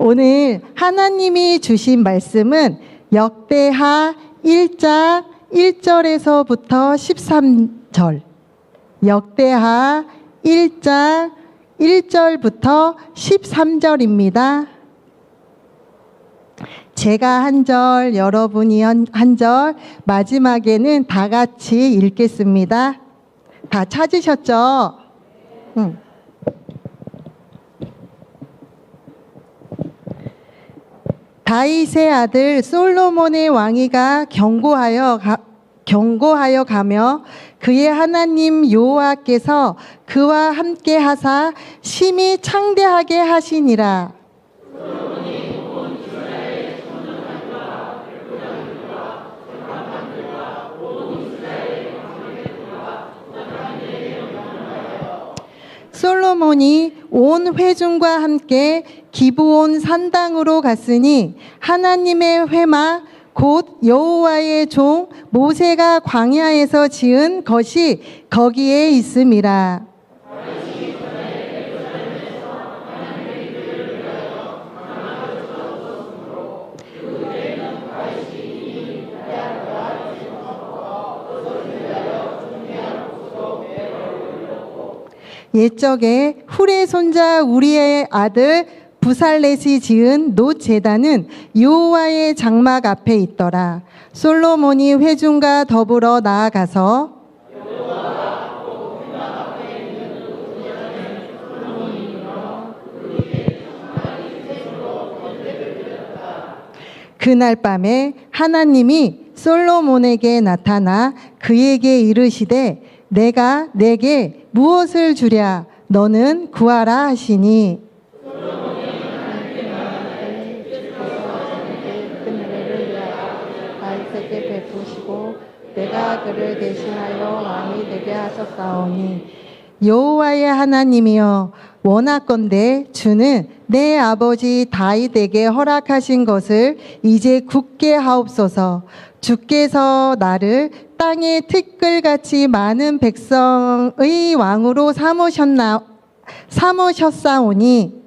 오늘 하나님이 주신 말씀은 역대하 1장 1절에서부터 13절, 역대하 1장 1절부터 13절입니다. 제가 한 절, 여러분이 한 절, 마지막에는 다 같이 읽겠습니다. 다 찾으셨죠? 다윗의 아들 솔로몬의 왕위가 견고하여 가며 그의 하나님 여호와께서 그와 함께 하사 심히 창대하게 하시니라. 솔로몬이 온 회중과 함께 기브온 산당으로 갔으니 하나님의 회막 곧 여호와의 종 모세가 광야에서 지은 것이 거기에 있음이라. 옛적에 훌의 손자 우리의 아들 부살렛이 지은 놋 제단은 여호와의 장막 앞에 있더라. 솔로몬이 회중과 더불어 나아가서 그날 밤에 하나님이 솔로몬에게 나타나 그에게 이르시되 내가 내게 무엇을 주랴 너는 구하라 하시니 다윗에게 베푸시고 내가 그를 대신하여 왕이 되게 하셨사오니 여호와의 하나님이여 원하건대 주는 내 아버지 다윗에게 허락하신 것을 이제 굳게 하옵소서. 주께서 나를 땅의 티끌같이 많은 백성의 왕으로 삼으셨사오니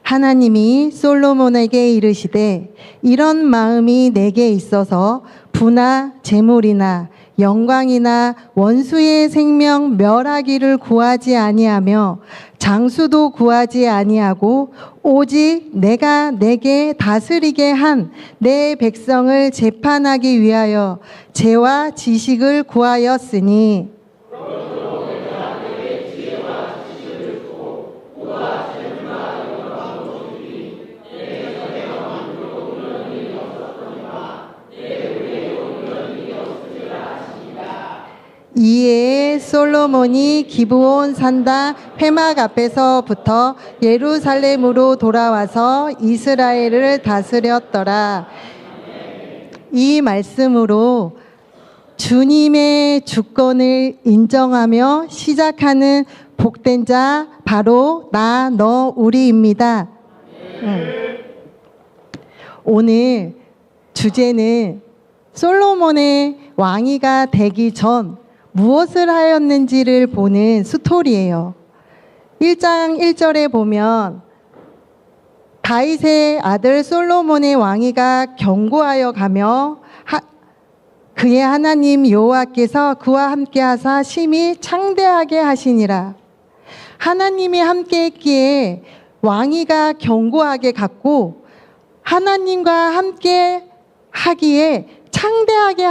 하나님이 솔로몬에게 이르시되 이런 마음이 내게 있어서 부나 재물이나 영광이나 원수의 생명 멸하기를 구하지 아니하며 장수도 구하지 아니하고 오직 내가 내게 다스리게 한 내 백성을 재판하기 위하여 죄와 지식을 구하였으니 이에 솔로몬이 기브온 산당 회막 앞에서부터 예루살렘으로 돌아와서 이스라엘을 다스렸더라. 이 말씀으로 주님의 주권을 인정하며 시작하는 복된 자 바로 나, 너, 우리입니다. 오늘 주제는 솔로몬의 왕위가 되기 전 무엇을 하였는지를 보는 스토리예요. 1장 1절에 보면 다윗의 아들 솔로몬의 왕위가 견고하여 가며 그의 하나님 여호와께서 그와 함께 하사 심히 창대하게 하시니라. 하나님이 함께 했기에 왕위가 견고하게 갔고 하나님과 함께 하기에 창대하게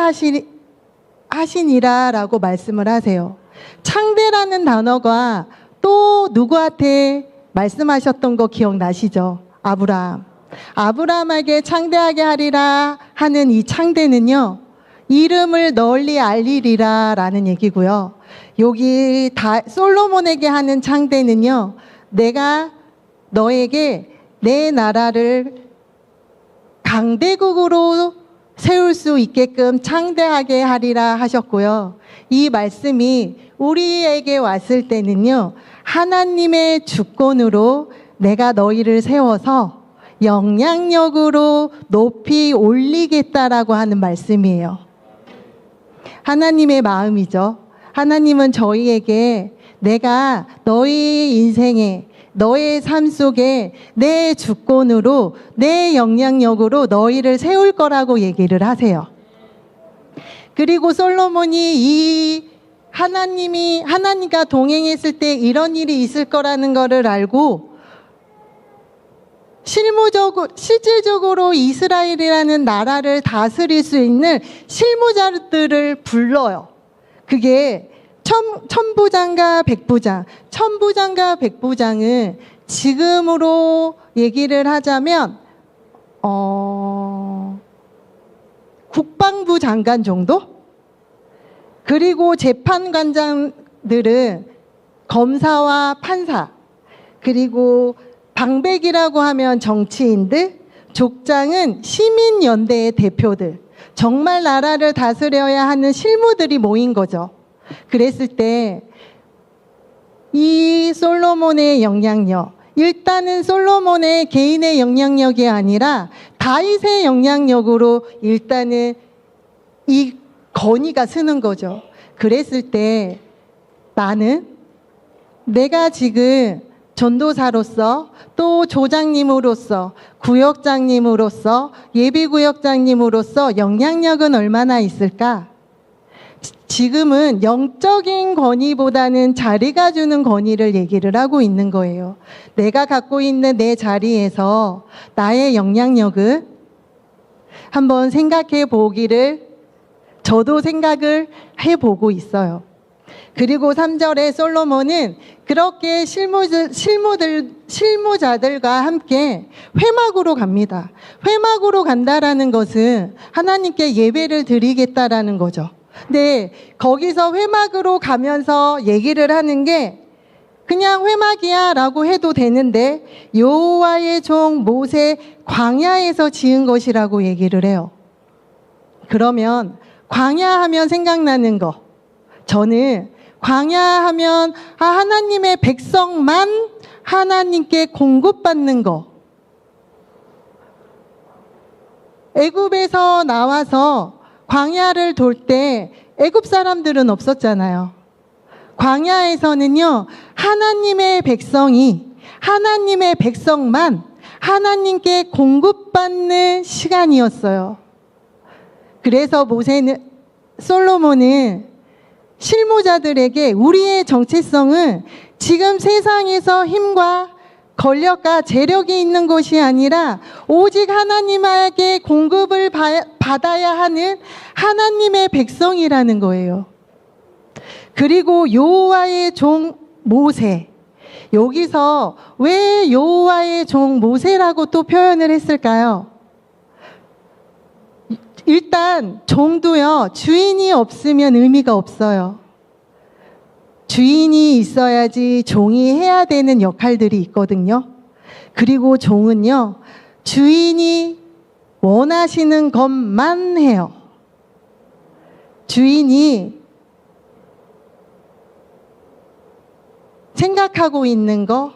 하시니라라고 말씀을 하세요. 창대라는 단어가 또 누구한테 말씀하셨던 거 기억나시죠? 아브라함에게 창대하게 하리라 하는 이 창대는요, 이름을 널리 알리리라 라는 얘기고요. 여기 솔로몬에게 하는 창대는요, 내가 너에게 내 나라를 강대국으로 세울 수 있게끔 창대하게 하리라 하셨고요. 이 말씀이 우리에게 왔을 때는요, 하나님의 주권으로 내가 너희를 세워서 영향력으로 높이 올리겠다라고 하는 말씀이에요. 하나님의 마음이죠. 하나님은 저희에게 내가 너희 인생에 너의 삶 속에 내 주권으로 내 영향력으로 너희를 세울 거라고 얘기를 하세요. 그리고 솔로몬이 이 하나님과 동행했을 때 이런 일이 있을 거라는 거를 알고 실질적으로 이스라엘이라는 나라를 다스릴 수 있는 실무자들을 불러요. 그게 천부장과 백부장. 천부장과 백부장은 지금으로 얘기를 하자면 국방부 장관 정도? 그리고 재판관장들은 검사와 판사, 그리고 방백이라고 하면 정치인들, 족장은 시민연대의 대표들, 정말 나라를 다스려야 하는 실무들이 모인 거죠. 그랬을 때 이 솔로몬의 영향력, 일단은 솔로몬의 개인의 영향력이 아니라 다윗의 영향력으로 일단은 이 건의가 쓰는 거죠. 그랬을 때 나는 내가 지금 전도사로서 또 조장님으로서 구역장님으로서 예비구역장님으로서 영향력은 얼마나 있을까? 지금은 영적인 권위보다는 자리가 주는 권위를 얘기를 하고 있는 거예요. 내가 갖고 있는 내 자리에서 나의 영향력을 한번 생각해 보기를 저도 생각을 해보고 있어요. 그리고 3절에 솔로몬은 그렇게 실무자들과 함께 회막으로 갑니다. 회막으로 간다라는 것은 하나님께 예배를 드리겠다라는 거죠. 근데 거기서 회막으로 가면서 얘기를 하는 게 그냥 회막이야 라고 해도 되는데 여호와의 종 모세 광야에서 지은 것이라고 얘기를 해요. 그러면 광야 하면 생각나는 거, 저는 광야 하면 하나님의 백성만 하나님께 공급받는 거. 애굽에서 나와서 광야를 돌 때 애굽 사람들은 없었잖아요. 광야에서는요, 하나님의 백성만 하나님께 공급받는 시간이었어요. 그래서 솔로몬은 실무자들에게 우리의 정체성은 지금 세상에서 힘과 권력과 재력이 있는 것이 아니라 오직 하나님에게 공급을 받아야 하는 하나님의 백성이라는 거예요. 그리고 여호와의 종 모세, 여기서 왜 여호와의 종 모세라고 또 표현을 했을까요? 일단 종도요, 주인이 없으면 의미가 없어요. 주인이 있어야지 종이 해야 되는 역할들이 있거든요. 그리고 종은요, 주인이 원하시는 것만 해요. 주인이 생각하고 있는 거,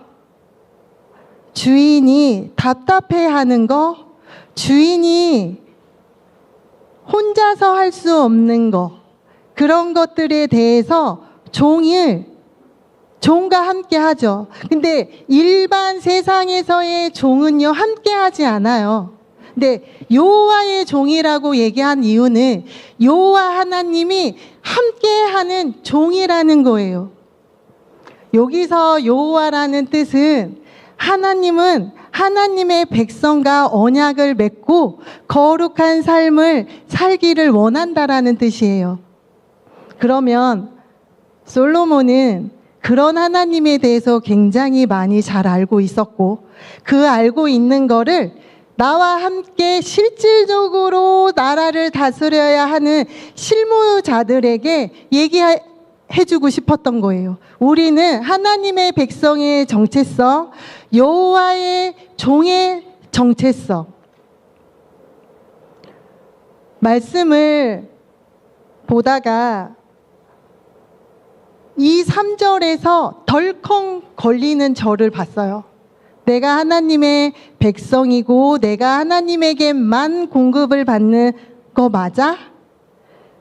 주인이 답답해하는 거, 주인이 혼자서 할 수 없는 거, 그런 것들에 대해서 종과 함께 하죠. 근데 일반 세상에서의 종은요, 함께 하지 않아요. 근데 여호와의 종이라고 얘기한 이유는 여호와 하나님이 함께 하는 종이라는 거예요. 여기서 여호와라는 뜻은 하나님은 하나님의 백성과 언약을 맺고 거룩한 삶을 살기를 원한다라는 뜻이에요. 그러면 솔로몬은 그런 하나님에 대해서 굉장히 많이 잘 알고 있었고, 그 알고 있는 거를 나와 함께 실질적으로 나라를 다스려야 하는 실무자들에게 얘기해주고 싶었던 거예요. 우리는 하나님의 백성의 정체성, 여호와의 종의 정체성. 말씀을 보다가 이 3절에서 덜컹 걸리는 저를 봤어요. 내가 하나님의 백성이고 내가 하나님에게만 공급을 받는 거 맞아?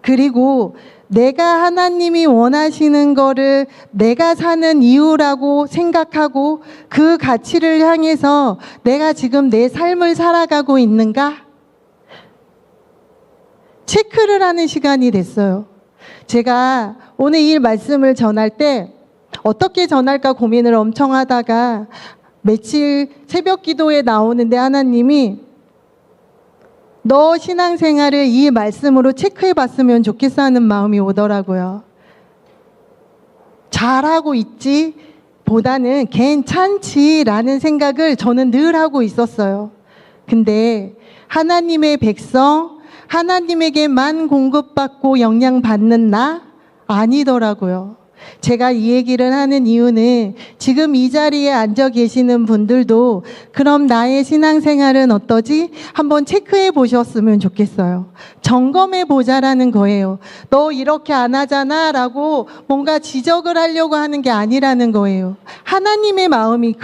그리고 내가 하나님이 원하시는 거를 내가 사는 이유라고 생각하고 그 가치를 향해서 내가 지금 내 삶을 살아가고 있는가? 체크를 하는 시간이 됐어요. 제가 오늘 이 말씀을 전할 때 어떻게 전할까 고민을 엄청 하다가 며칠 새벽 기도에 나오는데 하나님이 너 신앙생활을 이 말씀으로 체크해 봤으면 좋겠어 하는 마음이 오더라고요. 잘하고 있지 보다는 괜찮지라는 생각을 저는 늘 하고 있었어요. 근데 하나님의 백성, 하나님에게만 공급받고 영향받는 나? 아니더라고요. 제가 이 얘기를 하는 이유는 지금 이 자리에 앉아 계시는 분들도 그럼 나의 신앙생활은 어떠지? 한번 체크해 보셨으면 좋겠어요. 점검해 보자라는 거예요. 너 이렇게 안 하잖아 라고 뭔가 지적을 하려고 하는 게 아니라는 거예요. 하나님의 마음이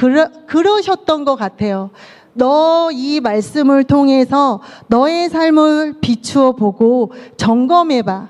그러셨던 것 같아요. 너 이 말씀을 통해서 너의 삶을 비추어 보고 점검해 봐.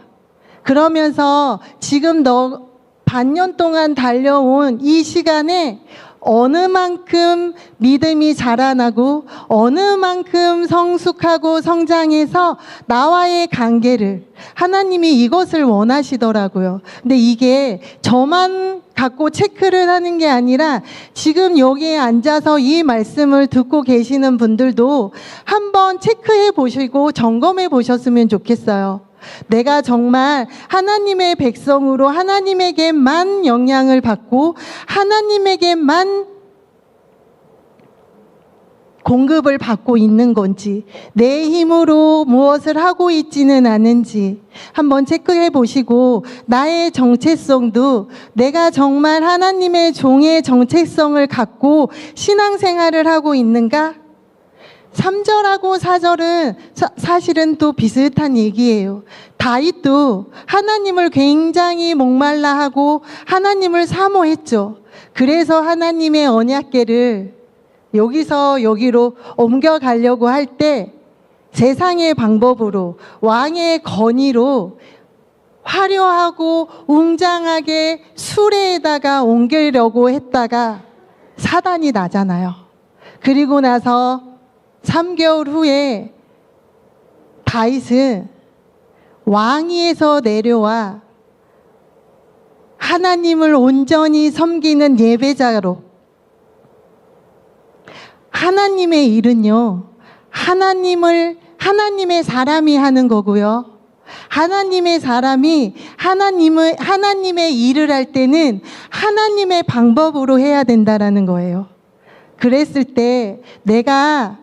그러면서 지금 너 반년 동안 달려온 이 시간에 어느 만큼 믿음이 자라나고 어느 만큼 성숙하고 성장해서 나와의 관계를 하나님이 이것을 원하시더라고요. 근데 이게 저만 갖고 체크를 하는 게 아니라 지금 여기에 앉아서 이 말씀을 듣고 계시는 분들도 한번 체크해 보시고 점검해 보셨으면 좋겠어요. 내가 정말 하나님의 백성으로 하나님에게만 영향을 받고 하나님에게만 공급을 받고 있는 건지 내 힘으로 무엇을 하고 있지는 않은지 한번 체크해 보시고 나의 정체성도 내가 정말 하나님의 종의 정체성을 갖고 신앙생활을 하고 있는가? 3절하고 4절은 사실은 또 비슷한 얘기예요. 다윗도 하나님을 굉장히 목말라 하고 하나님을 사모했죠. 그래서 하나님의 언약궤를 여기서 여기로 옮겨가려고 할 때 세상의 방법으로 왕의 건의로 화려하고 웅장하게 수레에다가 옮기려고 했다가 사단이 나잖아요. 그리고 나서 3개월 후에 다윗은 왕위에서 내려와 하나님을 온전히 섬기는 예배자로 하나님의 일은요, 하나님의 사람이 하는 거고요. 하나님의 사람이 하나님의 일을 할 때는 하나님의 방법으로 해야 된다라는 거예요. 그랬을 때 내가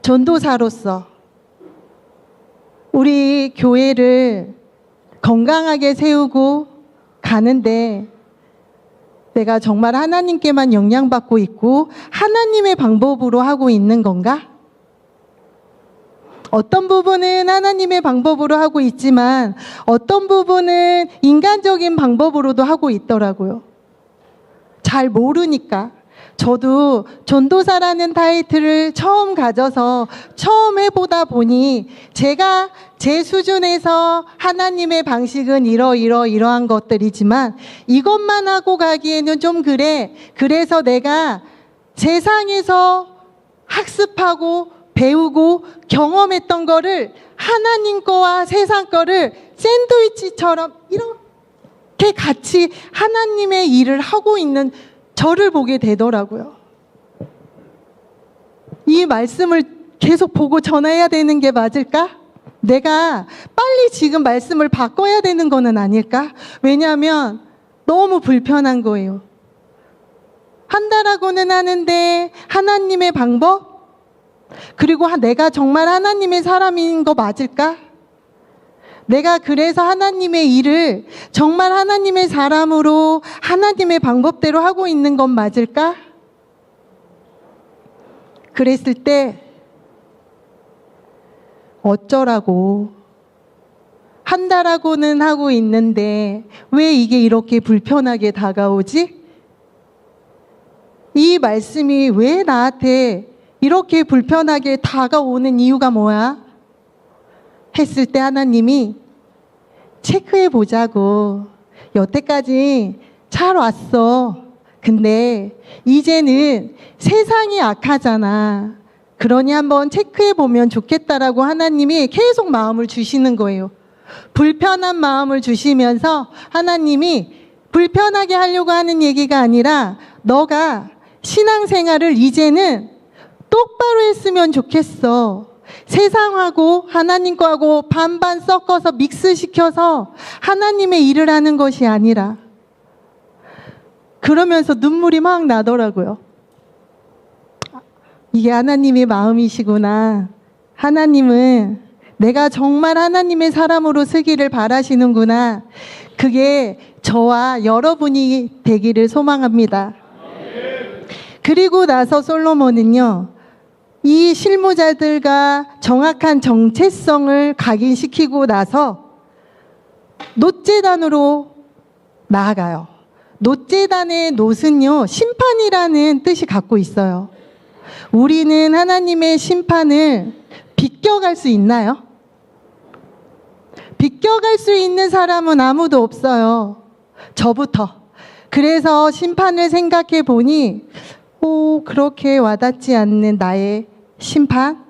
전도사로서 우리 교회를 건강하게 세우고 가는데 내가 정말 하나님께만 영향받고 있고 하나님의 방법으로 하고 있는 건가? 어떤 부분은 하나님의 방법으로 하고 있지만 어떤 부분은 인간적인 방법으로도 하고 있더라고요. 잘 모르니까. 저도 전도사라는 타이틀을 처음 가져서 처음 해보다 보니 제가 제 수준에서 하나님의 방식은 이러한 것들이지만 이것만 하고 가기에는 좀 그래. 그래서 내가 세상에서 학습하고 배우고 경험했던 거를 하나님 거와 세상 거를 샌드위치처럼 이렇게 같이 하나님의 일을 하고 있는 저를 보게 되더라고요. 이 말씀을 계속 보고 전해야 되는 게 맞을까? 내가 빨리 지금 말씀을 바꿔야 되는 거는 아닐까? 왜냐하면 너무 불편한 거예요. 한다라고는 하는데 하나님의 방법? 그리고 내가 정말 하나님의 사람인 거 맞을까? 내가 그래서 하나님의 일을 정말 하나님의 사람으로 하나님의 방법대로 하고 있는 건 맞을까? 그랬을 때 어쩌라고 한다라고는 하고 있는데 왜 이게 이렇게 불편하게 다가오지? 이 이 말씀이 왜 나한테 이렇게 불편하게 다가오는 이유가 뭐야? 했을 때 하나님이 체크해 보자고. 여태까지 잘 왔어. 근데 이제는 세상이 악하잖아. 그러니 한번 체크해 보면 좋겠다라고 하나님이 계속 마음을 주시는 거예요. 불편한 마음을 주시면서 하나님이 불편하게 하려고 하는 얘기가 아니라 너가 신앙생활을 이제는 똑바로 했으면 좋겠어. 세상하고 하나님 거하고 반반 섞어서 믹스시켜서 하나님의 일을 하는 것이 아니라. 그러면서 눈물이 막 나더라고요. 이게 하나님의 마음이시구나. 하나님은 내가 정말 하나님의 사람으로 쓰기를 바라시는구나. 그게 저와 여러분이 되기를 소망합니다. 그리고 나서 솔로몬은요, 이 실무자들과 정확한 정체성을 각인시키고 나서 놋제단으로 나아가요. 놋제단의 놋은요, 심판이라는 뜻이 갖고 있어요. 우리는 하나님의 심판을 비껴갈 수 있나요? 비껴갈 수 있는 사람은 아무도 없어요. 저부터. 그래서 심판을 생각해 보니 그렇게 와닿지 않는 나의 심판.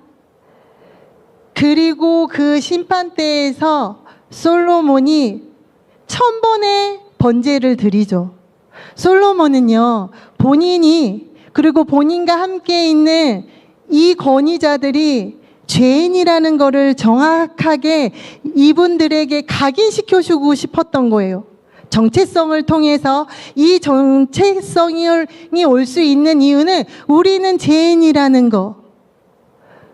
그리고 그 심판대에서 솔로몬이 1000번의 번제를 드리죠. 솔로몬은요, 본인이 그리고 본인과 함께 있는 이 권위자들이 죄인이라는 거를 정확하게 이분들에게 각인시켜주고 싶었던 거예요. 정체성을 통해서 이 정체성이 올 수 있는 이유는 우리는 죄인이라는 거.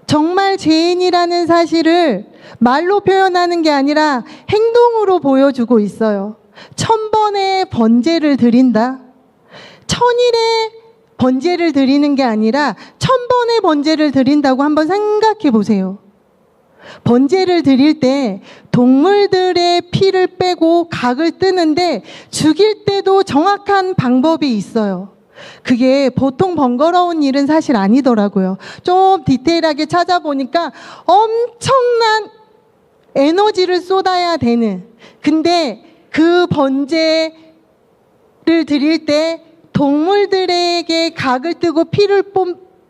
정말 죄인이라는 사실을 말로 표현하는 게 아니라 행동으로 보여주고 있어요. 1000번의 번제를 드린다. 1000일의 번제를 드리는 게 아니라 1000번의 번제를 드린다고 한번 생각해 보세요. 번제를 드릴 때 동물들의 피를 빼고 각을 뜨는데 죽일 때도 정확한 방법이 있어요. 그게 보통 번거로운 일은 사실 아니더라고요. 좀 디테일하게 찾아보니까 엄청난 에너지를 쏟아야 되는, 근데 그 번제를 드릴 때 동물들에게 각을 뜨고 피를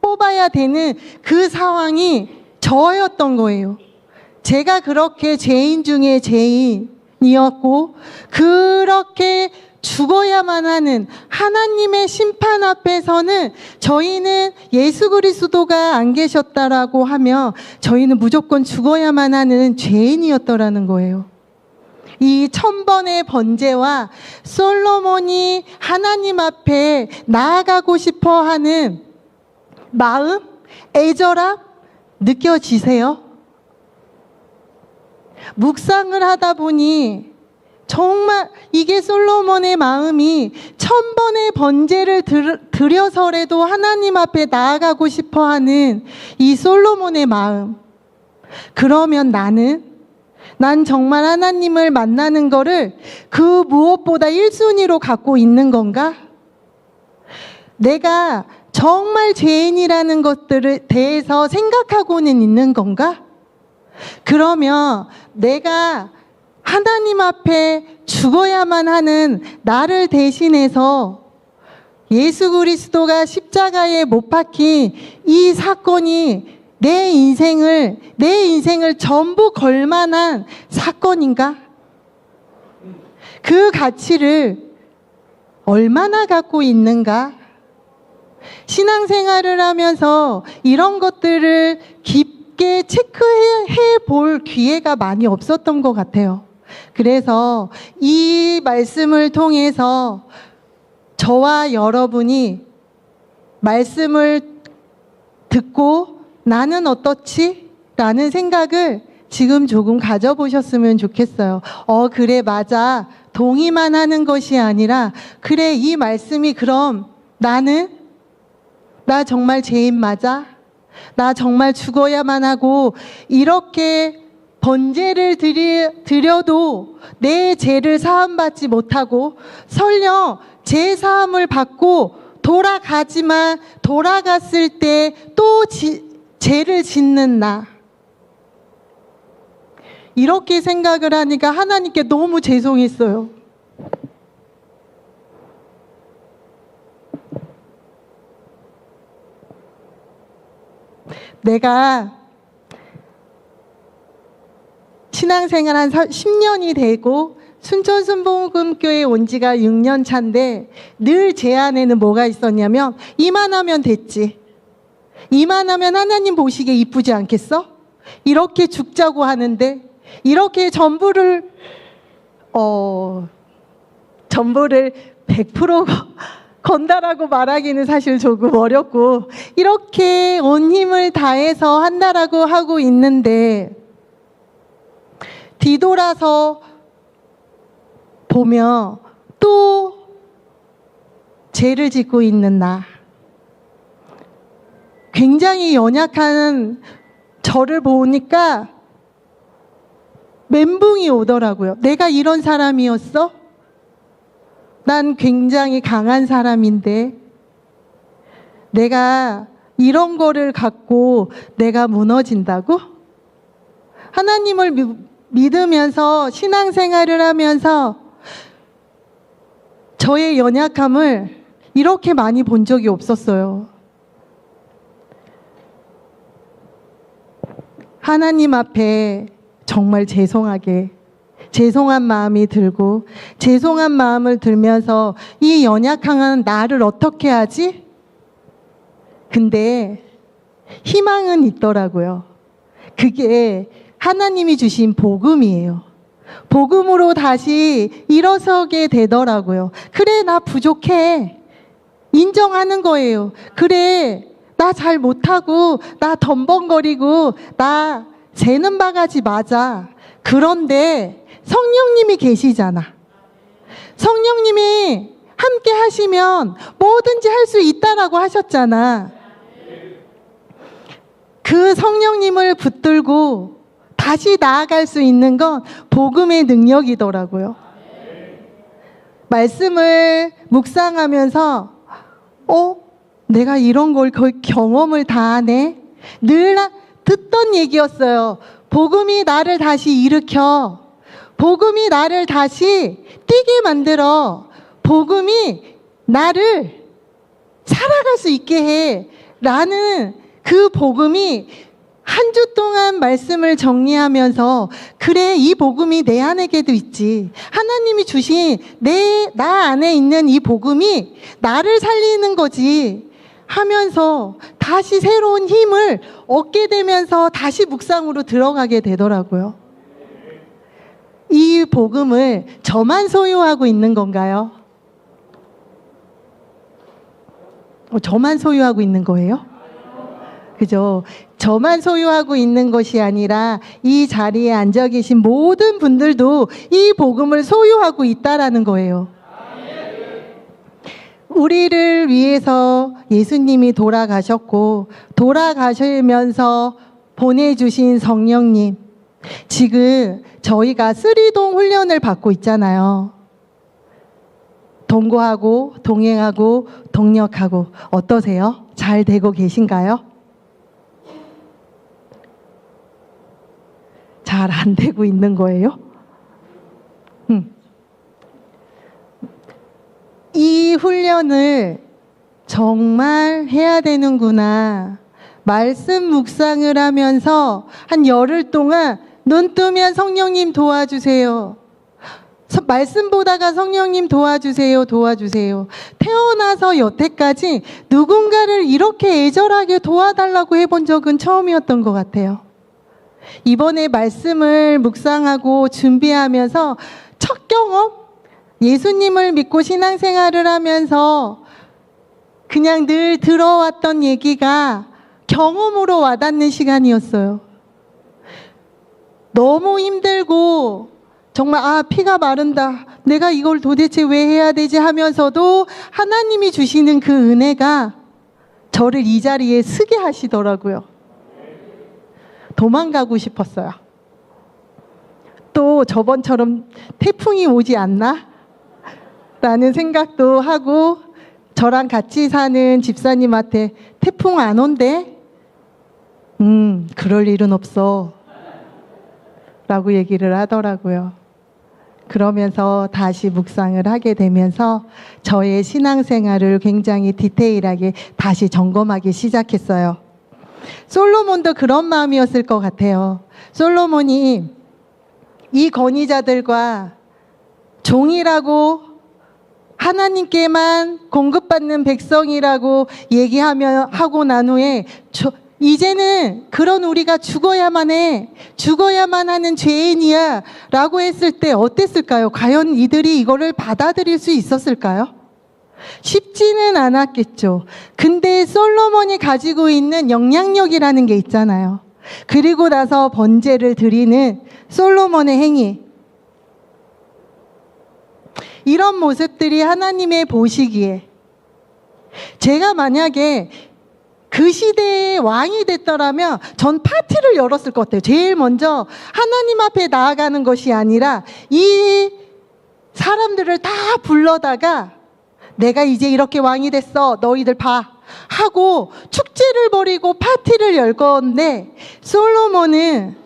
뽑아야 되는 그 상황이 저였던 거예요. 제가 그렇게 죄인 중에 죄인이었고 그렇게 죽어야만 하는 하나님의 심판 앞에서는 저희는 예수 그리스도가 안 계셨다라고 하면 저희는 무조건 죽어야만 하는 죄인이었더라는 거예요. 이 1000번의 번제와 솔로몬이 하나님 앞에 나아가고 싶어 하는 마음, 애절함 느껴지세요? 묵상을 하다 보니 정말 이게 솔로몬의 마음이 1000번의 번제를 드려서라도 하나님 앞에 나아가고 싶어 하는 이 솔로몬의 마음. 그러면 난 정말 하나님을 만나는 거를 그 무엇보다 1순위로 갖고 있는 건가? 내가 정말 죄인이라는 것들에 대해서 생각하고는 있는 건가? 그러면 내가 하나님 앞에 죽어야만 하는 나를 대신해서 예수 그리스도가 십자가에 못 박힌 이 사건이 내 인생을 전부 걸만한 사건인가? 그 가치를 얼마나 갖고 있는가? 신앙생활을 하면서 이런 것들을 깊게 체크해 볼 기회가 많이 없었던 것 같아요. 그래서 이 말씀을 통해서 저와 여러분이 말씀을 듣고 나는 어떻지? 라는 생각을 지금 조금 가져보셨으면 좋겠어요. 그래, 맞아. 동의만 하는 것이 아니라, 그래, 이 말씀이 그럼 나 정말 죄인 맞아? 나 정말 죽어야만 하고, 이렇게 번제를 드려도 내 죄를 사함받지 못하고, 설령 죄 사함을 받고 돌아가지만 돌아갔을 때 또 죄를 짓는 나. 이렇게 생각을 하니까 하나님께 너무 죄송했어요. 내가 신앙생활 한 10년이 되고 순천순복음교회 온 지가 6년 차인데 늘 제 안에는 뭐가 있었냐면 이만하면 됐지. 이만하면 하나님 보시기에 이쁘지 않겠어? 이렇게 죽자고 하는데 이렇게 전부를 100% 건다라고 말하기는 사실 조금 어렵고 이렇게 온 힘을 다해서 한다라고 하고 있는데 뒤돌아서 보며 또 죄를 짓고 있는 나. 굉장히 연약한 저를 보니까 멘붕이 오더라고요. 내가 이런 사람이었어? 난 굉장히 강한 사람인데 내가 이런 거를 갖고 내가 무너진다고? 하나님을 믿으면서 신앙생활을 하면서 저의 연약함을 이렇게 많이 본 적이 없었어요. 하나님 앞에 정말 죄송한 마음이 들고 죄송한 마음을 들면서 이 연약한 나를 어떻게 하지? 근데 희망은 있더라고요. 그게 하나님이 주신 복음이에요. 복음으로 다시 일어서게 되더라고요. 그래, 나 부족해. 인정하는 거예요. 그래, 나 잘 못하고 나 덤벙거리고 나 새는 바가지 맞아. 그런데 성령님이 계시잖아. 성령님이 함께 하시면 뭐든지 할 수 있다라고 하셨잖아. 그 성령님을 붙들고 다시 나아갈 수 있는 건 복음의 능력이더라고요. 말씀을 묵상하면서 내가 이런 걸 거의 경험을 다 하네. 늘 듣던 얘기였어요. 복음이 나를 다시 일으켜. 복음이 나를 다시 뛰게 만들어. 복음이 나를 살아갈 수 있게 해. 라는 그 복음이 한 주 동안 말씀을 정리하면서 그래, 이 복음이 내 안에게도 있지. 하나님이 주신 나 안에 있는 이 복음이 나를 살리는 거지 하면서 다시 새로운 힘을 얻게 되면서 다시 묵상으로 들어가게 되더라고요. 이 복음을 저만 소유하고 있는 건가요? 저만 소유하고 있는 거예요? 그죠? 저만 소유하고 있는 것이 아니라 이 자리에 앉아 계신 모든 분들도 이 복음을 소유하고 있다라는 거예요. 우리를 위해서 예수님이 돌아가셨고 돌아가시면서 보내주신 성령님, 지금 저희가 쓰리동 훈련을 받고 있잖아요. 동거하고 동행하고 동력하고 어떠세요? 잘 되고 계신가요? 잘 안 되고 있는 거예요? 이 훈련을 정말 해야 되는구나. 말씀 묵상을 하면서 한 열흘 동안 눈 뜨면 성령님 도와주세요. 말씀 보다가 성령님 도와주세요. 태어나서 여태까지 누군가를 이렇게 애절하게 도와달라고 해본 적은 처음이었던 것 같아요. 이번에 말씀을 묵상하고 준비하면서 첫 경험, 예수님을 믿고 신앙생활을 하면서 그냥 늘 들어왔던 얘기가 경험으로 와닿는 시간이었어요. 너무 힘들고 정말 피가 마른다. 내가 이걸 도대체 왜 해야 되지 하면서도 하나님이 주시는 그 은혜가 저를 이 자리에 서게 하시더라고요. 도망가고 싶었어요. 또 저번처럼 태풍이 오지 않나? 라는 생각도 하고 저랑 같이 사는 집사님한테 태풍 안 온대? 그럴 일은 없어. 라고 얘기를 하더라고요. 그러면서 다시 묵상을 하게 되면서 저의 신앙생활을 굉장히 디테일하게 다시 점검하기 시작했어요. 솔로몬도 그런 마음이었을 것 같아요. 솔로몬이 이 건의자들과 종이라고 하나님께만 공급받는 백성이라고 하고 난 후에 이제는 그런 우리가 죽어야만 해. 죽어야만 하는 죄인이야. 라고 했을 때 어땠을까요? 과연 이들이 이거를 받아들일 수 있었을까요? 쉽지는 않았겠죠. 근데 솔로몬이 가지고 있는 영향력이라는 게 있잖아요. 그리고 나서 번제를 드리는 솔로몬의 행위. 이런 모습들이 하나님의 보시기에 제가 만약에 그 시대의 왕이 됐더라면 전 파티를 열었을 것 같아요. 제일 먼저 하나님 앞에 나아가는 것이 아니라 이 사람들을 다 불러다가 내가 이제 이렇게 왕이 됐어. 너희들 봐. 하고 축제를 벌이고 파티를 열 건데 솔로몬은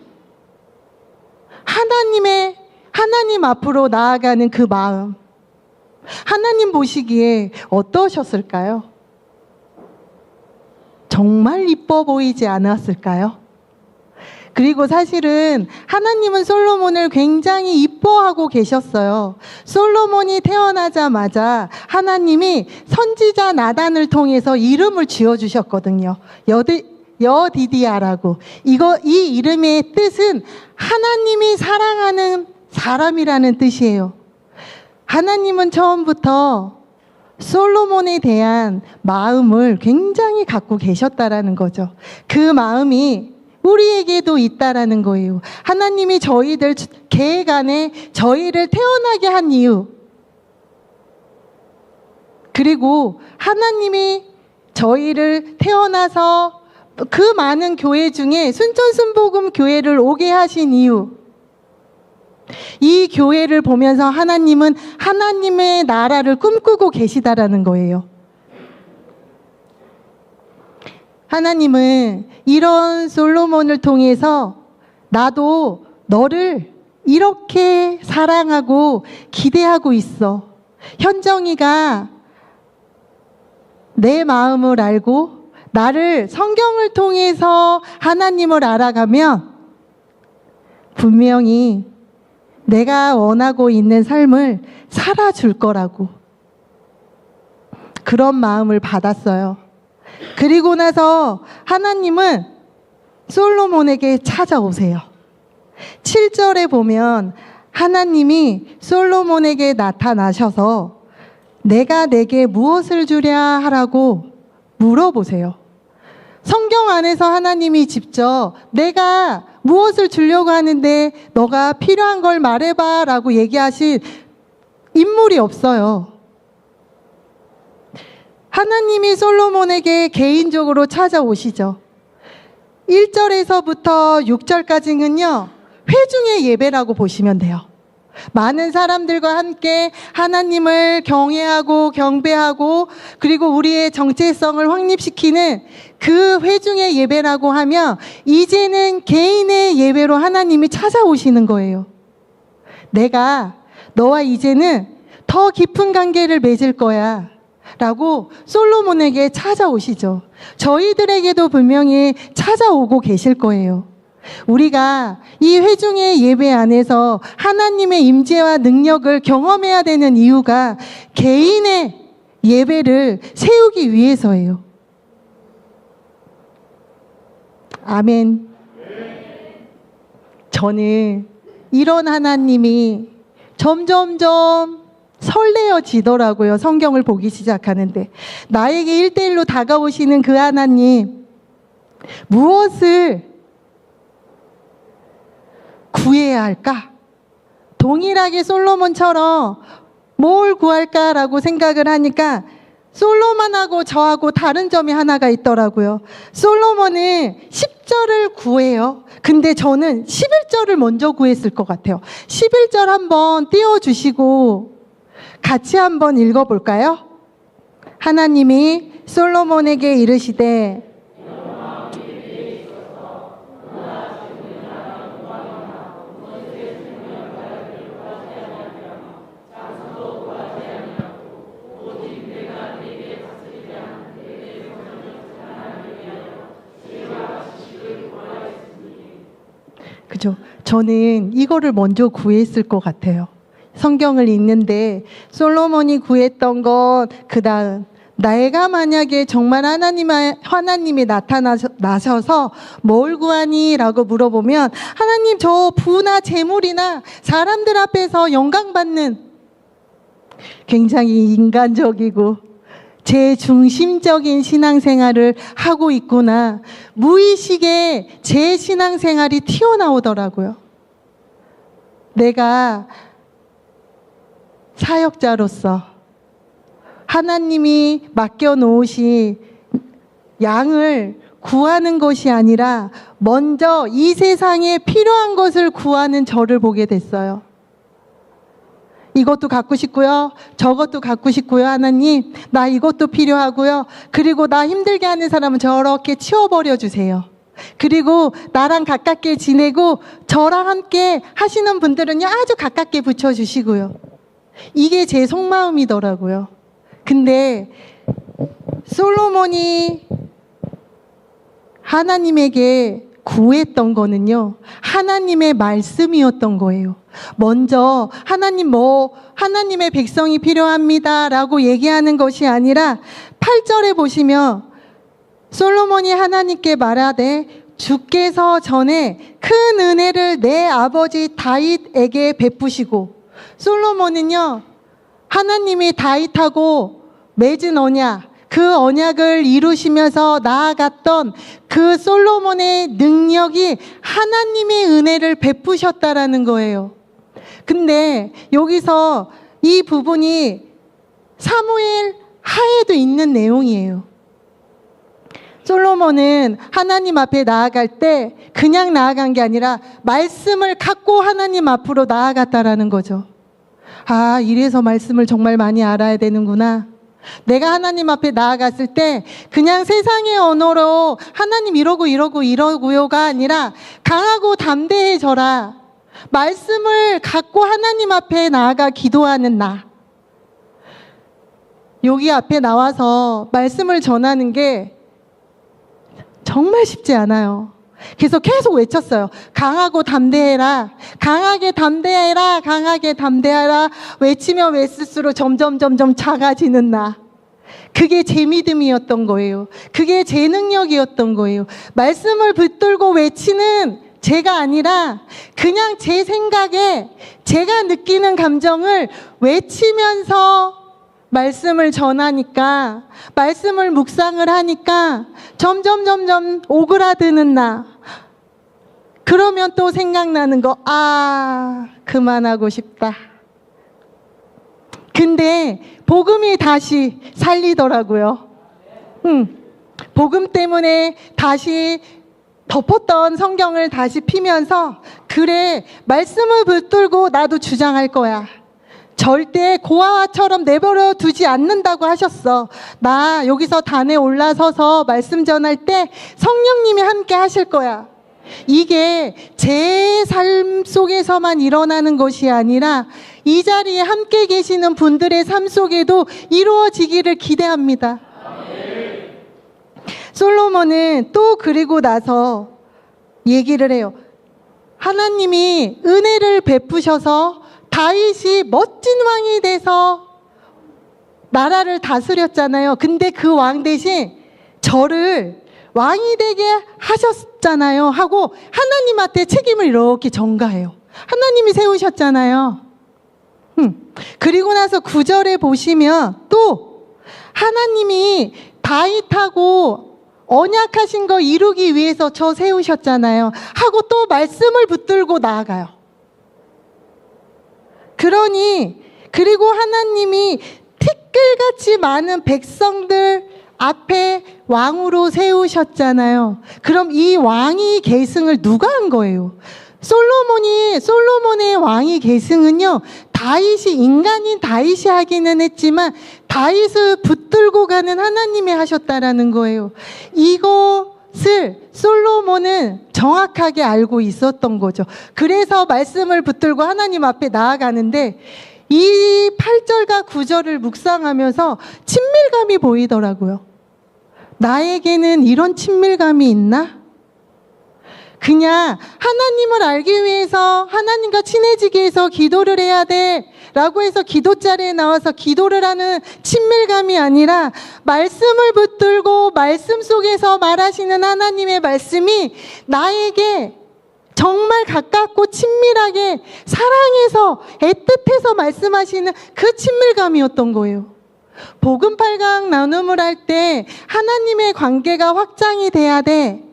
하나님 앞으로 나아가는 그 마음, 하나님 보시기에 어떠셨을까요? 정말 이뻐 보이지 않았을까요? 그리고 사실은 하나님은 솔로몬을 굉장히 이뻐하고 계셨어요. 솔로몬이 태어나자마자 하나님이 선지자 나단을 통해서 이름을 지어주셨거든요. 여디디아라고. 이 이름의 뜻은 하나님이 사랑하는 사람이라는 뜻이에요. 하나님은 처음부터 솔로몬에 대한 마음을 굉장히 갖고 계셨다라는 거죠. 그 마음이 우리에게도 있다라는 거예요. 하나님이 저희들 계획 안에 저희를 태어나게 한 이유, 그리고 하나님이 저희를 태어나서 그 많은 교회 중에 순천순복음 교회를 오게 하신 이유, 이 교회를 보면서 하나님은 하나님의 나라를 꿈꾸고 계시다라는 거예요. 하나님은 이런 솔로몬을 통해서 나도 너를 이렇게 사랑하고 기대하고 있어. 현정이가 내 마음을 알고 나를 성경을 통해서 하나님을 알아가면 분명히 내가 원하고 있는 삶을 살아줄 거라고 그런 마음을 받았어요. 그리고 나서 하나님은 솔로몬에게 찾아오세요. 7절에 보면 하나님이 솔로몬에게 나타나셔서 내가 내게 무엇을 주랴 하라고 물어보세요. 성경 안에서 하나님이 직접 내가 무엇을 주려고 하는데 너가 필요한 걸 말해봐 라고 얘기하신 인물이 없어요. 하나님이 솔로몬에게 개인적으로 찾아오시죠. 1절에서부터 6절까지는요, 회중의 예배라고 보시면 돼요. 많은 사람들과 함께 하나님을 경외하고 경배하고 그리고 우리의 정체성을 확립시키는 그 회중의 예배라고 하면 이제는 개인의 예배로 하나님이 찾아오시는 거예요. 내가 너와 이제는 더 깊은 관계를 맺을 거야 라고 솔로몬에게 찾아오시죠. 저희들에게도 분명히 찾아오고 계실 거예요. 우리가 이 회중의 예배 안에서 하나님의 임재와 능력을 경험해야 되는 이유가 개인의 예배를 세우기 위해서예요. 아멘. 저는 이런 하나님이 점점점 설레어지더라고요. 성경을 보기 시작하는데 나에게 1대1로 다가오시는 그 하나님, 무엇을 구해야 할까? 동일하게 솔로몬처럼 뭘 구할까라고 생각을 하니까 솔로몬하고 저하고 다른 점이 하나가 있더라고요. 솔로몬은 10절을 구해요. 근데 저는 11절을 먼저 구했을 것 같아요. 11절 한번 띄워주시고 같이 한번 읽어볼까요? 하나님이 솔로몬에게 이르시되 그죠? 저는 이거를 먼저 구했을 것 같아요. 성경을 읽는데 솔로몬이 구했던 건 그 다음, 내가 만약에 정말 하나님이 나타나셔서 뭘 구하니? 라고 물어보면 하나님 저 부나 재물이나 사람들 앞에서 영광받는, 굉장히 인간적이고 제 중심적인 신앙생활을 하고 있구나. 무의식에 제 신앙생활이 튀어나오더라고요. 내가 사역자로서 하나님이 맡겨놓으신 양을 구하는 것이 아니라 먼저 이 세상에 필요한 것을 구하는 저를 보게 됐어요. 이것도 갖고 싶고요. 저것도 갖고 싶고요. 하나님, 나 이것도 필요하고요. 그리고 나 힘들게 하는 사람은 저렇게 치워버려 주세요. 그리고 나랑 가깝게 지내고 저랑 함께 하시는 분들은요, 아주 가깝게 붙여주시고요. 이게 제 속마음이더라고요. 근데 솔로몬이 하나님에게 구했던 거는요, 하나님의 말씀이었던 거예요. 먼저 하나님의 백성이 필요합니다 라고 얘기하는 것이 아니라 8절에 보시면 솔로몬이 하나님께 말하되 주께서 전에 큰 은혜를 내 아버지 다윗에게 베푸시고, 솔로몬은요, 하나님이 다윗하고 맺은 언약, 그 언약을 이루시면서 나아갔던 그 솔로몬의 능력이 하나님의 은혜를 베푸셨다라는 거예요. 근데 여기서 이 부분이 사무엘 하에도 있는 내용이에요. 솔로몬은 하나님 앞에 나아갈 때 그냥 나아간 게 아니라 말씀을 갖고 하나님 앞으로 나아갔다라는 거죠. 아, 이래서 말씀을 정말 많이 알아야 되는구나. 내가 하나님 앞에 나아갔을 때 그냥 세상의 언어로 하나님 이러고요가 아니라 강하고 담대해져라. 말씀을 갖고 하나님 앞에 나아가 기도하는 나. 여기 앞에 나와서 말씀을 전하는 게 정말 쉽지 않아요. 그래서 계속 외쳤어요. 강하고 담대해라. 강하게 담대해라. 강하게 담대해라. 외치면 외칠수록 점점 작아지는 나. 그게 제 믿음이었던 거예요. 그게 제 능력이었던 거예요. 말씀을 붙들고 외치는 제가 아니라 그냥 제 생각에 제가 느끼는 감정을 외치면서 말씀을 전하니까, 말씀을 묵상을 하니까 점점 오그라드는 나. 그러면 또 생각나는 거, 그만하고 싶다. 근데 복음이 다시 살리더라고요. 복음 때문에 다시 덮었던 성경을 다시 피면서, 그래, 말씀을 붙들고 나도 주장할 거야. 절대 고아와처럼 내버려 두지 않는다고 하셨어. 나 여기서 단에 올라서서 말씀 전할 때 성령님이 함께 하실 거야. 이게 제 삶 속에서만 일어나는 것이 아니라 이 자리에 함께 계시는 분들의 삶 속에도 이루어지기를 기대합니다. 솔로몬은 또 그리고 나서 얘기를 해요. 하나님이 은혜를 베푸셔서 다윗이 멋진 왕이 돼서 나라를 다스렸잖아요. 근데 그 왕 대신 저를 왕이 되게 하셨잖아요. 하고 하나님한테 책임을 이렇게 전가해요. 하나님이 세우셨잖아요. 그리고 나서 9절에 보시면 또 하나님이 다윗하고 언약하신 거 이루기 위해서 저 세우셨잖아요. 하고 또 말씀을 붙들고 나아가요. 그리고 하나님이 티끌같이 많은 백성들 앞에 왕으로 세우셨잖아요. 그럼 이 왕이 계승을 누가 한 거예요? 솔로몬의 왕위 계승은요, 인간인 다윗이 하기는 했지만 다윗을 붙들고 가는 하나님이 하셨다라는 거예요. 이것을 솔로몬은 정확하게 알고 있었던 거죠. 그래서 말씀을 붙들고 하나님 앞에 나아가는데 이 8절과 9절을 묵상하면서 친밀감이 보이더라고요. 나에게는 이런 친밀감이 있나? 그냥 하나님을 알기 위해서 하나님과 친해지기 위해서 기도를 해야 돼 라고 해서 기도 자리에 나와서 기도를 하는 친밀감이 아니라 말씀을 붙들고 말씀 속에서 말하시는 하나님의 말씀이 나에게 정말 가깝고 친밀하게 사랑해서 애틋해서 말씀하시는 그 친밀감이었던 거예요. 복음 8강 나눔을 할 때 하나님의 관계가 확장이 돼야 돼.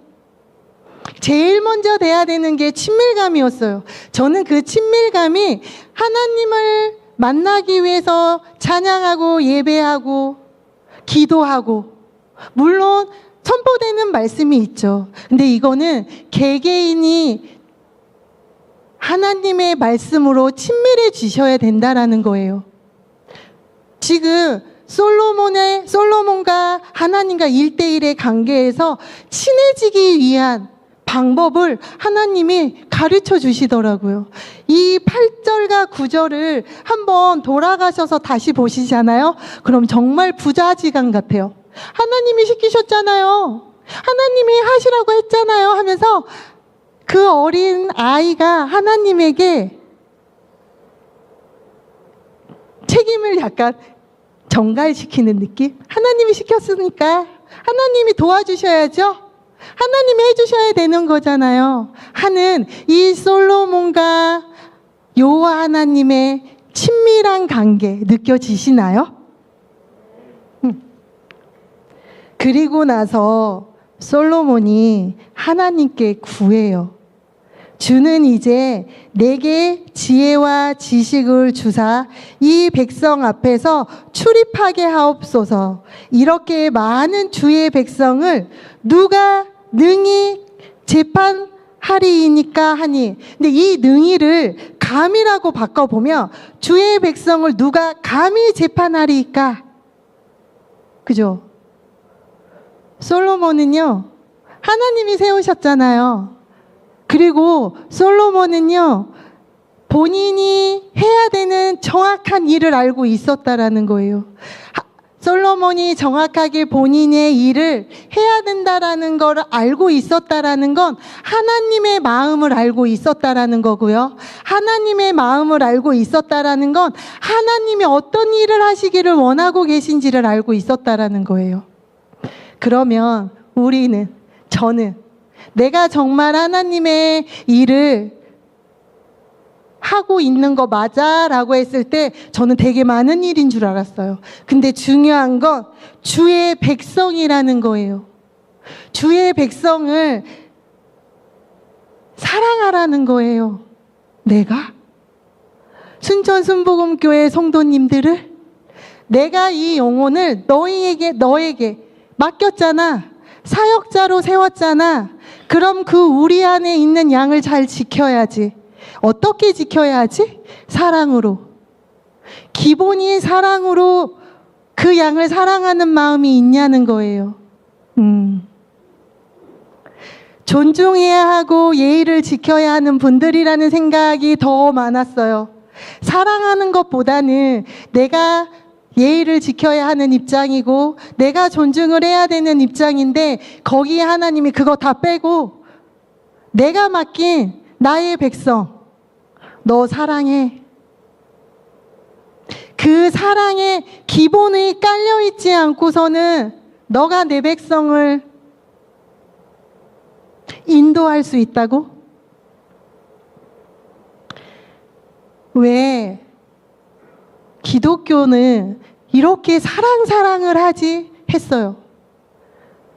제일 먼저 돼야 되는 게 친밀감이었어요. 저는 그 친밀감이 하나님을 만나기 위해서 찬양하고 예배하고 기도하고 물론 선포되는 말씀이 있죠. 근데 이거는 개개인이 하나님의 말씀으로 친밀해지셔야 된다라는 거예요. 지금 솔로몬과 하나님과 1대1의 관계에서 친해지기 위한 방법을 하나님이 가르쳐 주시더라고요. 이 8절과 9절을 한번 돌아가셔서 다시 보시잖아요. 그럼 정말 부자지간 같아요. 하나님이 시키셨잖아요. 하나님이 하시라고 했잖아요 하면서 그 어린 아이가 하나님에게 책임을 약간 전가시키는 느낌? 하나님이 시켰으니까 하나님이 도와주셔야죠. 하나님이 해주셔야 되는 거잖아요. 하는 이 솔로몬과 여호와 하나님의 친밀한 관계 느껴지시나요? 그리고 나서 솔로몬이 하나님께 구해요. 주는 이제 내게 지혜와 지식을 주사 이 백성 앞에서 출입하게 하옵소서. 이렇게 많은 주의 백성을 누가 능히 재판하리이니까 하니. 근데 이 능히를 감이라고 바꿔보면 주의 백성을 누가 감히 재판하리이까. 그죠? 솔로몬은요, 하나님이 세우셨잖아요. 그리고 솔로몬은요, 본인이 해야 되는 정확한 일을 알고 있었다라는 거예요. 솔로몬이 정확하게 본인의 일을 해야 된다라는 걸 알고 있었다라는 건 하나님의 마음을 알고 있었다라는 거고요. 하나님의 마음을 알고 있었다라는 건 하나님이 어떤 일을 하시기를 원하고 계신지를 알고 있었다라는 거예요. 그러면 저는 내가 정말 하나님의 일을 하고 있는 거 맞아? 라고 했을 때 저는 되게 많은 일인 줄 알았어요. 근데 중요한 건 주의 백성이라는 거예요. 주의 백성을 사랑하라는 거예요. 내가? 순천순복음교회 성도님들을 내가 이 영혼을 너에게 맡겼잖아. 사역자로 세웠잖아. 그럼 그 우리 안에 있는 양을 잘 지켜야지. 어떻게 지켜야 하지? 사랑으로. 기본이 사랑으로 그 양을 사랑하는 마음이 있냐는 거예요. 존중해야 하고 예의를 지켜야 하는 분들이라는 생각이 더 많았어요. 사랑하는 것보다는 내가 예의를 지켜야 하는 입장이고 내가 존중을 해야 되는 입장인데 거기에 하나님이 그거 다 빼고 내가 맡긴 나의 백성 너 사랑해. 그 사랑의 기본이 깔려있지 않고서는 너가 내 백성을 인도할 수 있다고? 왜 기독교는 이렇게 사랑을 하지 했어요.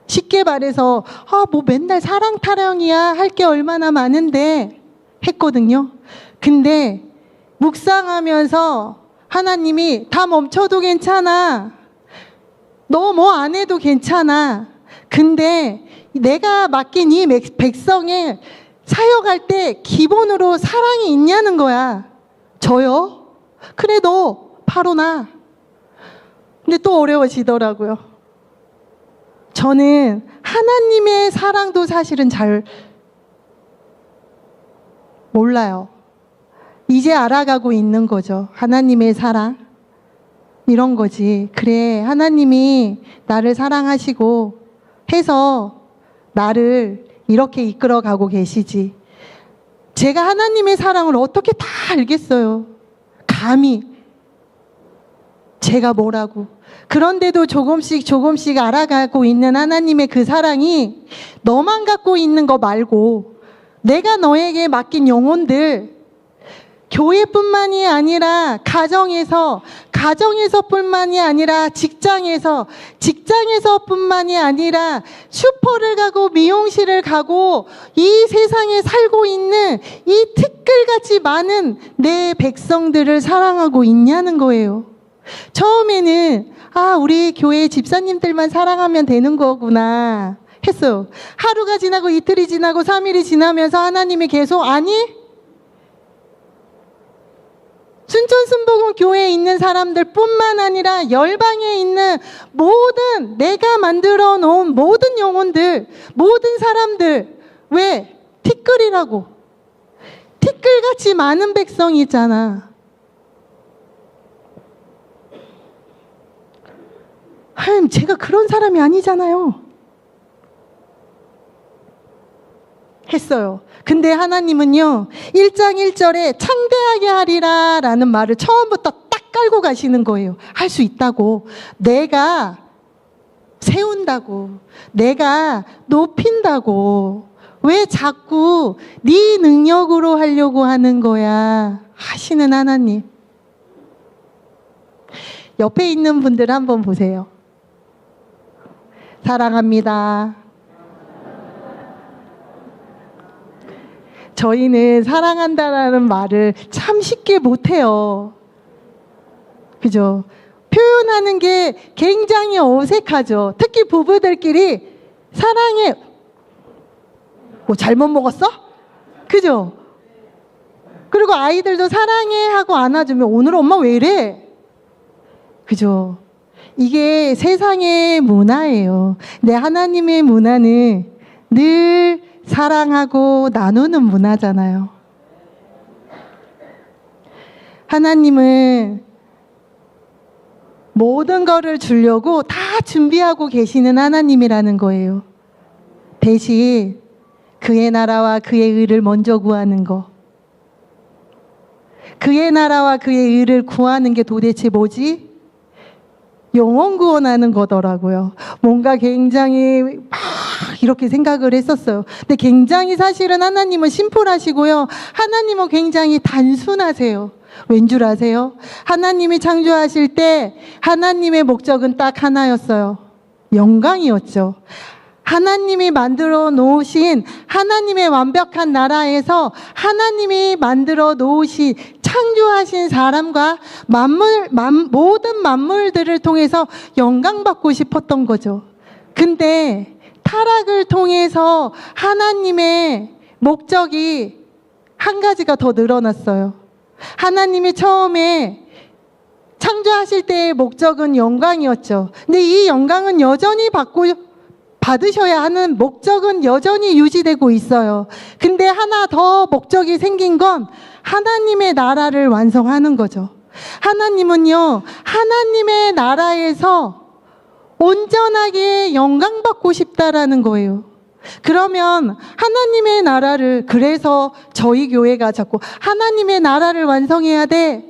쉽게 말해서 뭐 맨날 사랑 타령이야 할 게 얼마나 많은데 했거든요. 근데 묵상하면서 하나님이 다 멈춰도 괜찮아. 너 뭐 안 해도 괜찮아. 근데 내가 맡긴 이 백성에 사역할 때 기본으로 사랑이 있냐는 거야. 저요? 그래 너 바로 나. 근데 또 어려워지더라고요. 저는 하나님의 사랑도 사실은 잘 몰라요. 이제 알아가고 있는 거죠. 하나님의 사랑. 이런 거지. 그래, 하나님이 나를 사랑하시고 해서 나를 이렇게 이끌어 가고 계시지. 제가 하나님의 사랑을 어떻게 다 알겠어요. 감히. 제가 뭐라고. 그런데도 조금씩 알아가고 있는 하나님의 그 사랑이 너만 갖고 있는 거 말고 내가 너에게 맡긴 영혼들, 교회뿐만이 아니라 가정에서뿐만이 아니라 직장에서뿐만이 아니라 슈퍼를 가고 미용실을 가고 이 세상에 살고 있는 이 티끌같이 많은 내 백성들을 사랑하고 있냐는 거예요. 처음에는 우리 교회 집사님들만 사랑하면 되는 거구나 했어요. 하루가 지나고 이틀이 지나고 3일이 지나면서 하나님이 계속 순천순복음 교회에 있는 사람들 뿐만 아니라 열방에 있는 모든 내가 만들어 놓은 모든 영혼들, 모든 사람들, 왜? 티끌이라고. 티끌같이 많은 백성이 있잖아. 하나님, 제가 그런 사람이 아니잖아요. 했어요. 근데 하나님은요, 1장 1절에 창대하게 하리라 라는 말을 처음부터 딱 깔고 가시는 거예요. 할 수 있다고. 내가 세운다고. 내가 높인다고. 왜 자꾸 네 능력으로 하려고 하는 거야? 하시는 하나님. 옆에 있는 분들 한번 보세요. 사랑합니다. 저희는 사랑한다라는 말을 참 쉽게 못해요. 그죠? 표현하는 게 굉장히 어색하죠. 특히 부부들끼리 사랑해. 뭐 잘못 먹었어? 그죠? 그리고 아이들도 사랑해 하고 안아주면 오늘 엄마 왜 이래? 그죠? 이게 세상의 문화예요. 근데 하나님의 문화는 늘 사랑하고 나누는 문화잖아요. 하나님은 모든 거를 주려고 다 준비하고 계시는 하나님이라는 거예요. 대신 그의 나라와 그의 의를 먼저 구하는 거. 그의 나라와 그의 의를 구하는 게 도대체 뭐지? 영혼 구원하는 거더라고요. 뭔가 굉장히 막 이렇게 생각을 했었어요. 근데 굉장히 사실은 하나님은 심플하시고요. 하나님은 굉장히 단순하세요. 왠 줄 아세요? 하나님이 창조하실 때 하나님의 목적은 딱 하나였어요. 영광이었죠. 하나님이 만들어 놓으신 하나님의 완벽한 나라에서 하나님이 만들어 놓으신 창조하신 사람과 모든 만물들을 통해서 영광받고 싶었던 거죠. 근데 타락을 통해서 하나님의 목적이 한 가지가 더 늘어났어요. 하나님이 처음에 창조하실 때의 목적은 영광이었죠. 근데 이 영광은 여전히 받으셔야 하는 목적은 여전히 유지되고 있어요. 근데 하나 더 목적이 생긴 건 하나님의 나라를 완성하는 거죠. 하나님은요, 하나님의 나라에서 온전하게 영광받고 싶다라는 거예요. 그러면 하나님의 나라를, 그래서 저희 교회가 자꾸 하나님의 나라를 완성해야 돼.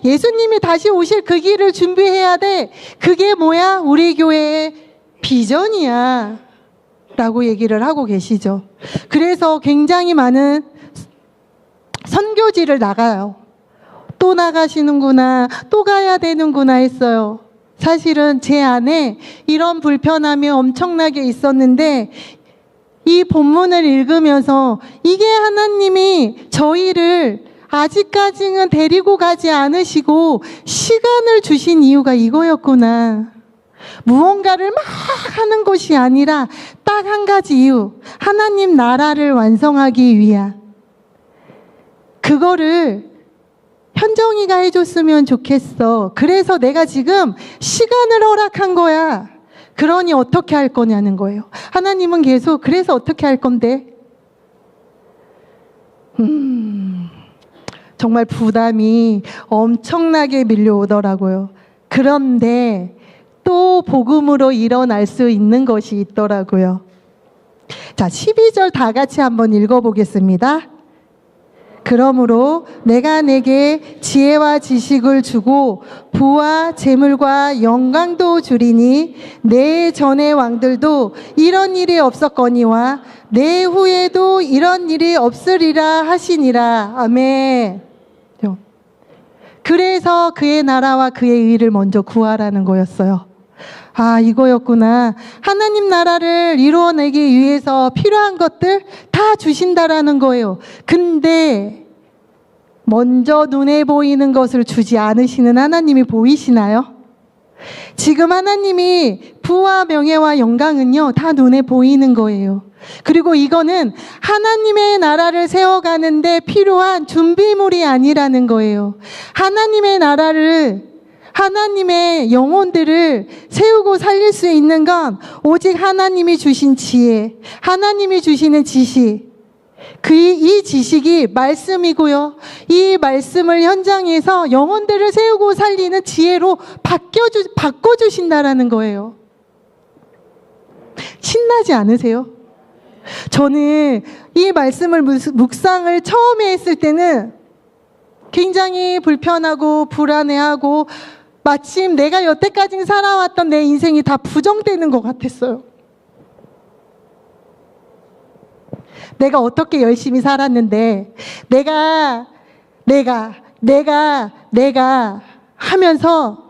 예수님이 다시 오실 그 길을 준비해야 돼. 그게 뭐야? 우리 교회의 비전이야. 라고 얘기를 하고 계시죠. 그래서 굉장히 많은 선교지를 나가요. 또 나가시는구나, 또 가야 되는구나 했어요. 사실은 제 안에 이런 불편함이 엄청나게 있었는데 이 본문을 읽으면서 이게 하나님이 저희를 아직까지는 데리고 가지 않으시고 시간을 주신 이유가 이거였구나. 무언가를 막 하는 것이 아니라 딱 한 가지 이유. 하나님 나라를 완성하기 위한. 그거를 현정이가 해줬으면 좋겠어. 그래서 내가 지금 시간을 허락한 거야. 그러니 어떻게 할 거냐는 거예요. 하나님은 계속 그래서 어떻게 할 건데? 정말 부담이 엄청나게 밀려오더라고요. 그런데 또 복음으로 일어날 수 있는 것이 있더라고요. 자, 12절 다 같이 한번 읽어보겠습니다. 그러므로 내가 내게 지혜와 지식을 주고 부와 재물과 영광도 주리니 내 전의 왕들도 이런 일이 없었거니와 내 후에도 이런 일이 없으리라 하시니라. 아멘. 그래서 그의 나라와 그의 의를 먼저 구하라는 거였어요. 아, 이거였구나. 하나님 나라를 이루어내기 위해서 필요한 것들 다 주신다라는 거예요. 근데 먼저 눈에 보이는 것을 주지 않으시는 하나님이 보이시나요? 지금 하나님이 부와 명예와 영광은요, 다 눈에 보이는 거예요. 그리고 이거는 하나님의 나라를 세워가는데 필요한 준비물이 아니라는 거예요. 하나님의 나라를, 하나님의 영혼들을 세우고 살릴 수 있는 건 오직 하나님이 주신 지혜, 하나님이 주시는 지식, 이 지식이 말씀이고요. 이 말씀을 현장에서 영혼들을 세우고 살리는 지혜로 바꿔주신다라는 거예요. 신나지 않으세요? 저는 이 말씀을 묵상을 처음에 했을 때는 굉장히 불편하고 불안해하고 마침 내가 여태까지 살아왔던 내 인생이 다 부정되는 것 같았어요. 내가 어떻게 열심히 살았는데 내가 하면서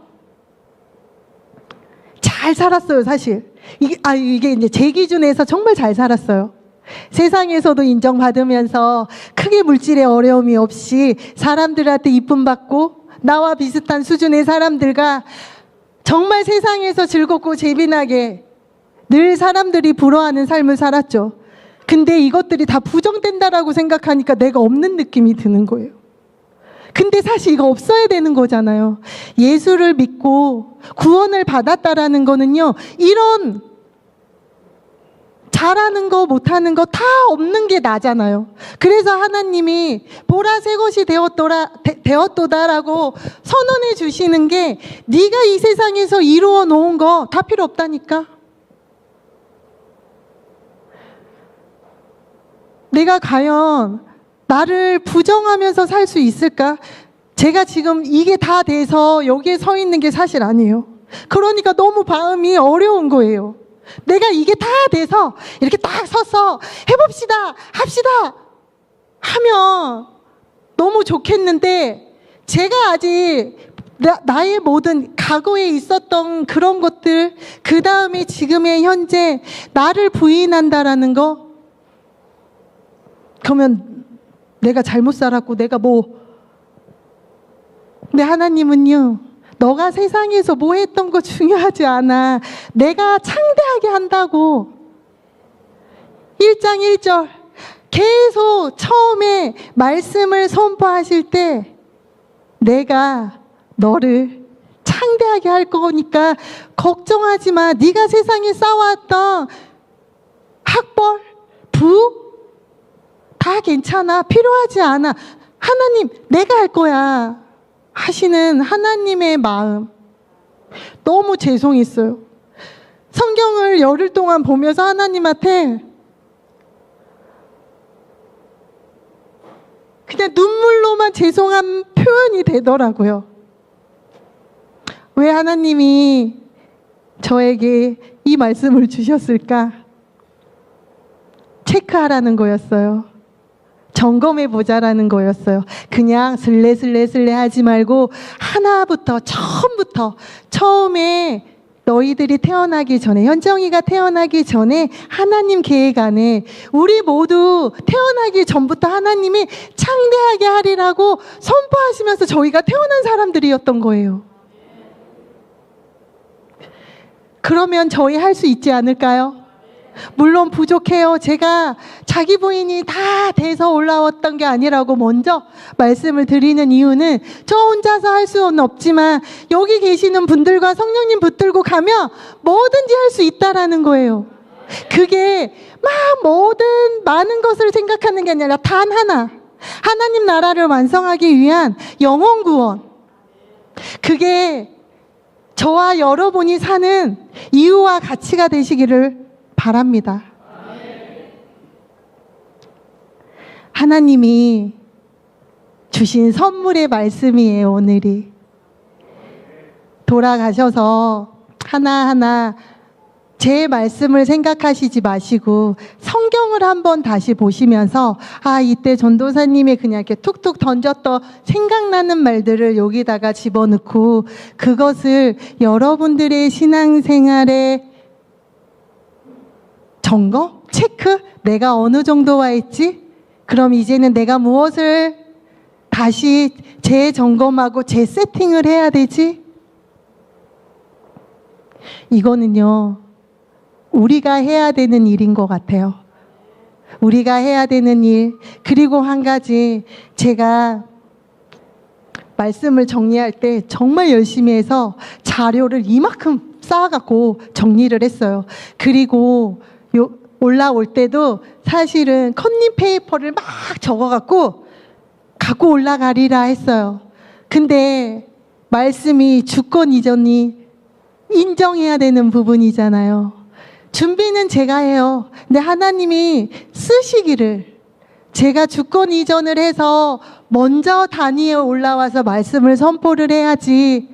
잘 살았어요, 사실. 이게 이제 제 기준에서 정말 잘 살았어요. 세상에서도 인정받으면서 크게 물질의 어려움이 없이 사람들한테 이쁨 받고 나와 비슷한 수준의 사람들과 정말 세상에서 즐겁고 재미나게 늘 사람들이 부러워하는 삶을 살았죠. 근데 이것들이 다 부정된다라고 생각하니까 내가 없는 느낌이 드는 거예요. 근데 사실 이거 없어야 되는 거잖아요. 예수를 믿고 구원을 받았다라는 거는요, 이런 잘하는 거 못하는 거 다 없는 게 나잖아요. 그래서 하나님이 보라 새 것이 되었도다라고 선언해 주시는 게 네가 이 세상에서 이루어 놓은 거 다 필요 없다니까. 내가 과연 나를 부정하면서 살 수 있을까? 제가 지금 이게 다 돼서 여기에 서 있는 게 사실 아니에요. 그러니까 너무 마음이 어려운 거예요. 내가 이게 다 돼서 이렇게 딱 서서 해봅시다, 합시다 하면 너무 좋겠는데 제가 아직 나의 모든 과거에 있었던 그런 것들, 그 다음에 지금의 현재 나를 부인한다라는 거, 그러면 내가 잘못 살았고 내가 근데 하나님은요, 너가 세상에서 뭐 했던 거 중요하지 않아. 내가 창대하게 한다고. 1장 1절 계속 처음에 말씀을 선포하실 때 내가 너를 창대하게 할 거니까 걱정하지 마. 네가 세상에 쌓아왔던 학벌, 부 다 괜찮아. 필요하지 않아. 하나님, 내가 할 거야 하시는 하나님의 마음, 너무 죄송했어요. 성경을 열흘 동안 보면서 하나님한테 그냥 눈물로만 죄송한 표현이 되더라고요. 왜 하나님이 저에게 이 말씀을 주셨을까? 체크하라는 거였어요. 점검해 보자라는 거였어요. 그냥 슬레 하지 말고 하나부터, 처음에 너희들이 태어나기 전에, 현정이가 태어나기 전에 하나님 계획 안에 우리 모두 태어나기 전부터 하나님이 창대하게 하리라고 선포하시면서 저희가 태어난 사람들이었던 거예요. 그러면 저희 할 수 있지 않을까요? 물론 부족해요. 제가 자기 부인이 다 돼서 올라왔던 게 아니라고 먼저 말씀을 드리는 이유는 저 혼자서 할 수는 없지만 여기 계시는 분들과 성령님 붙들고 가면 뭐든지 할 수 있다라는 거예요. 그게 막 많은 것을 생각하는 게 아니라 단 하나, 하나님 나라를 완성하기 위한 영혼 구원. 그게 저와 여러분이 사는 이유와 가치가 되시기를 바랍니다. 하나님이 주신 선물의 말씀이에요, 오늘이. 돌아가셔서 하나하나 제 말씀을 생각하시지 마시고 성경을 한번 다시 보시면서 이때 전도사님이 그냥 이렇게 툭툭 던졌던 생각나는 말들을 여기다가 집어넣고 그것을 여러분들의 신앙생활에 점검? 체크? 내가 어느 정도 와 있지? 그럼 이제는 내가 무엇을 다시 재점검하고 재세팅을 해야 되지? 이거는요, 우리가 해야 되는 일인 것 같아요. 우리가 해야 되는 일. 그리고 한 가지, 제가 말씀을 정리할 때 정말 열심히 해서 자료를 이만큼 쌓아갖고 정리를 했어요. 그리고 올라올 때도 사실은 컨닝 페이퍼를 막 적어갖고 갖고 올라가리라 했어요. 근데 말씀이 주권 이전이 인정해야 되는 부분이잖아요. 준비는 제가 해요. 근데 하나님이 쓰시기를, 제가 주권 이전을 해서 먼저 단위에 올라와서 말씀을 선포를 해야지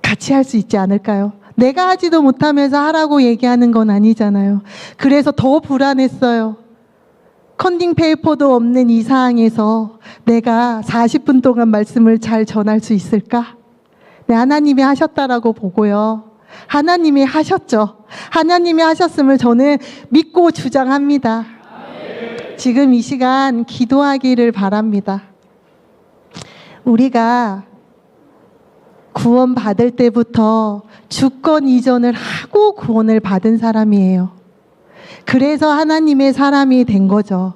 같이 할 수 있지 않을까요? 내가 하지도 못하면서 하라고 얘기하는 건 아니잖아요. 그래서 더 불안했어요. 컨닝 페이퍼도 없는 이 상황에서 내가 40분 동안 말씀을 잘 전할 수 있을까? 네, 하나님이 하셨다라고 보고요. 하나님이 하셨죠. 하나님이 하셨음을 저는 믿고 주장합니다. 지금 이 시간 기도하기를 바랍니다. 우리가 구원 받을 때부터 주권 이전을 하고 구원을 받은 사람이에요. 그래서 하나님의 사람이 된 거죠.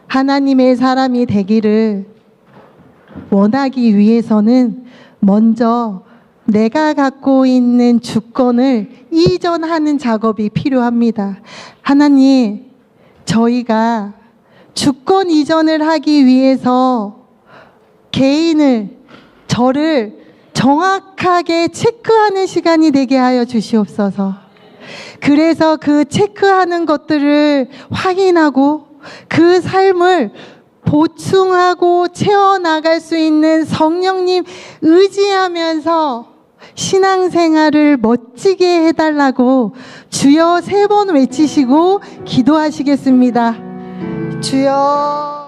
하나님의 사람이 되기를 원하기 위해서는 먼저 내가 갖고 있는 주권을 이전하는 작업이 필요합니다. 하나님, 저희가 주권 이전을 하기 위해서 저를 정확하게 체크하는 시간이 되게 하여 주시옵소서. 그래서 그 체크하는 것들을 확인하고 그 삶을 보충하고 채워나갈 수 있는 성령님 의지하면서 신앙생활을 멋지게 해달라고 주여 3번 외치시고 기도하시겠습니다. 주여.